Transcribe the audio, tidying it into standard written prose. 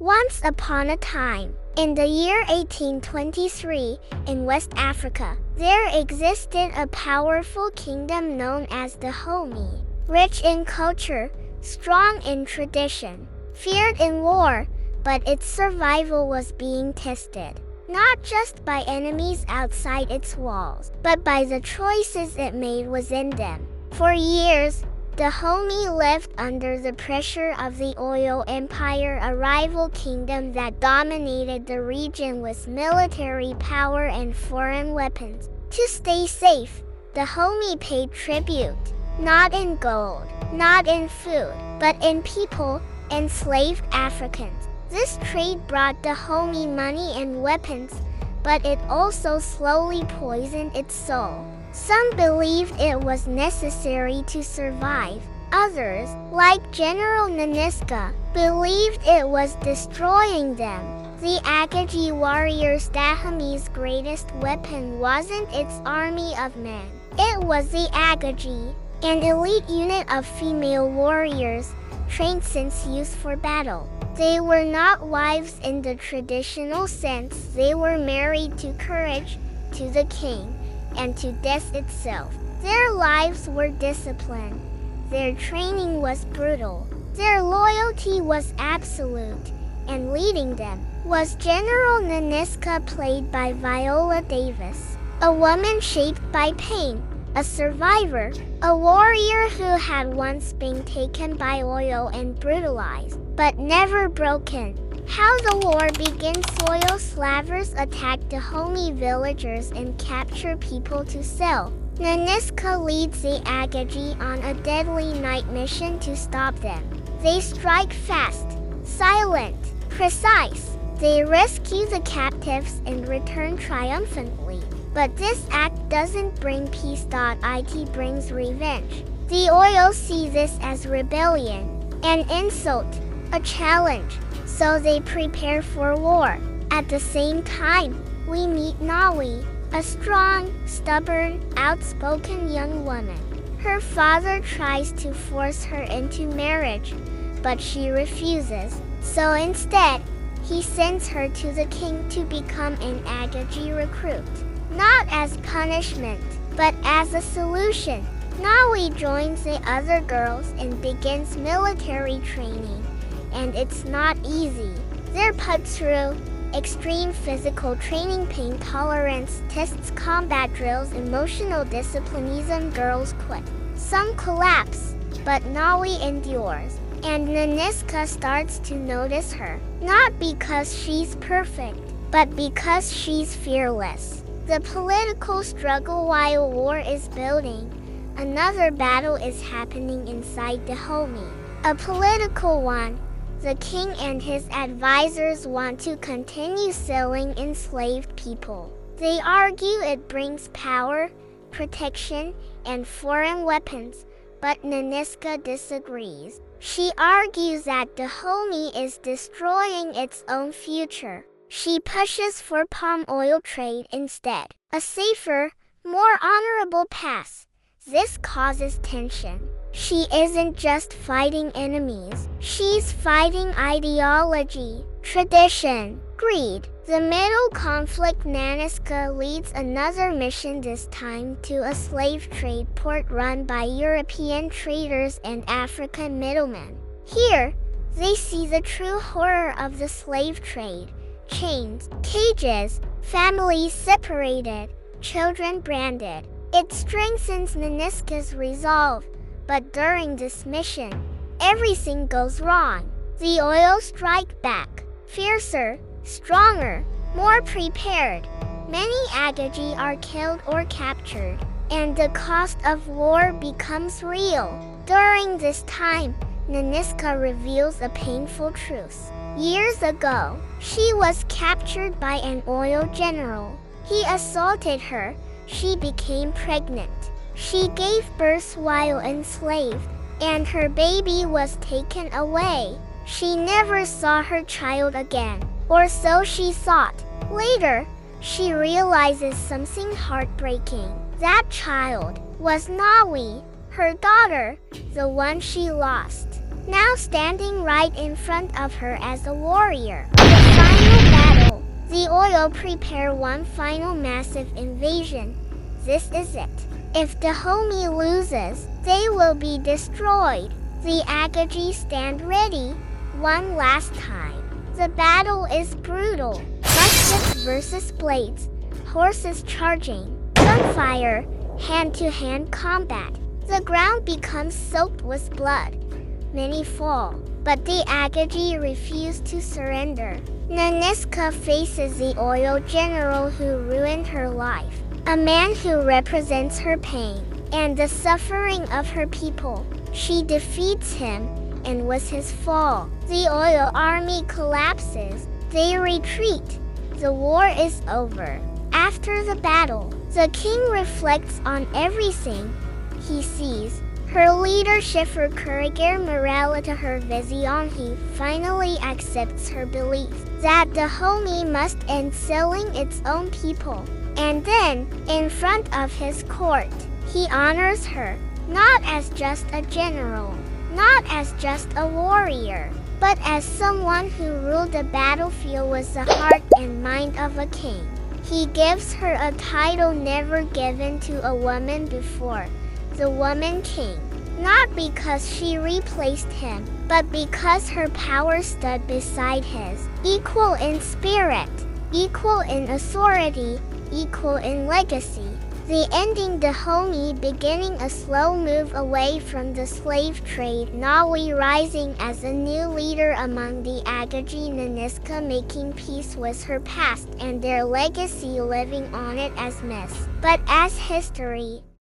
Once upon a time, in the year 1823, in West Africa, there existed a powerful kingdom known as the Agojie. Rich in culture, strong in tradition, feared in war, but its survival was being tested, not just by enemies outside its walls, but by the choices it made within them. For years, the Agojie lived under the pressure of the Oyo Empire, a rival kingdom that dominated the region with military power and foreign weapons. To stay safe, the Agojie paid tribute, not in gold, not in food, but in people, enslaved Africans. This trade brought the Agojie money and weapons, but it also slowly poisoned its soul. Some believed it was necessary to survive. Others, like General Nanisca, believed it was destroying them. The Agojie warriors' Dahomey's greatest weapon wasn't its army of men. It was the Agojie, an elite unit of female warriors, trained since youth for battle. They were not wives in the traditional sense. They were married to courage, to the king, and to death itself. Their lives were disciplined. Their training was brutal. Their loyalty was absolute. And leading them was General Nanisca, played by Viola Davis, a woman shaped by pain, a survivor, a warrior who had once been taken by Oyo and brutalized, but never broken. How the war begins. Oyo slavers attack the Agojie villagers and capture people to sell. Nanisca leads the Agojie on a deadly night mission to stop them. They strike fast, silent, precise. They rescue the captives and return triumphantly. But this act doesn't bring peace. It brings revenge. The Oyo see this as rebellion, an insult, a challenge, so they prepare for war. At the same time, we meet Nawi, a strong, stubborn, outspoken young woman. Her father tries to force her into marriage, but she refuses. So instead, he sends her to the king to become an Agojie recruit. Not as punishment, but as a solution. Nawi joins the other girls and begins military training. And it's not easy. They're put through extreme physical training, pain tolerance tests, combat drills, emotional discipline. Some girls quit. Some collapse, but Nawi endures. And Nanisca starts to notice her, not because she's perfect, but because she's fearless. The political struggle. While war is building, another battle is happening inside the Agojie. A political one. The king and his advisors want to continue selling enslaved people. They argue it brings power, protection, and foreign weapons, but Nanisca disagrees. She argues that the Agojie is destroying its own future. She pushes for palm oil trade instead, a safer, more honorable path. This causes tension. She isn't just fighting enemies. She's fighting ideology, tradition, greed. The middle conflict. Nanisca leads another mission, this time to a slave trade port run by European traders and African middlemen. Here, they see the true horror of the slave trade. Chains, cages, families separated, children branded. It strengthens Nanisca's resolve. But during this mission, everything goes wrong. The Oyo strike back, fiercer, stronger, more prepared. Many Agojie are killed or captured, and the cost of war becomes real. During this time, Nanisca reveals a painful truth. Years ago, she was captured by an Oyo general. He assaulted her. She became pregnant. She gave birth while enslaved, and her baby was taken away. She never saw her child again, or so she thought. Later, she realizes something heartbreaking. That child was Nawi, her daughter, the one she lost. now standing right in front of her as a warrior. The final battle. The Oyo prepare one final massive invasion. This is it. If the Dahomey loses, they will be destroyed. The Agojie stand ready. One last time. The battle is brutal. Muskets versus blades. Horses charging. Gunfire. Hand-to-hand combat. The ground becomes soaked with blood. Many fall, but the Agojie refuse to surrender. Nanisca faces the Oyo general who ruined her life, a man who represents her pain and the suffering of her people. She defeats him, and with his fall, the Oyo army collapses. They retreat. The war is over. After the battle, the king reflects on everything he sees. Her leadership, her courage, morality, her vision. He finally accepts her belief that the Dahomey must end selling its own people. And then, in front of his court, he honors her, not as just a general, not as just a warrior, but as someone who ruled the battlefield with the heart and mind of a king. He gives her a title never given to a woman before, the woman king, not because she replaced him, but because her power stood beside his, equal in spirit, equal in authority, equal in legacy. The ending Dahomey beginning a slow move away from the slave trade, Nawi rising as a new leader among the Agojie, Nanisca making peace with her past and their legacy living on it as myth, but as history.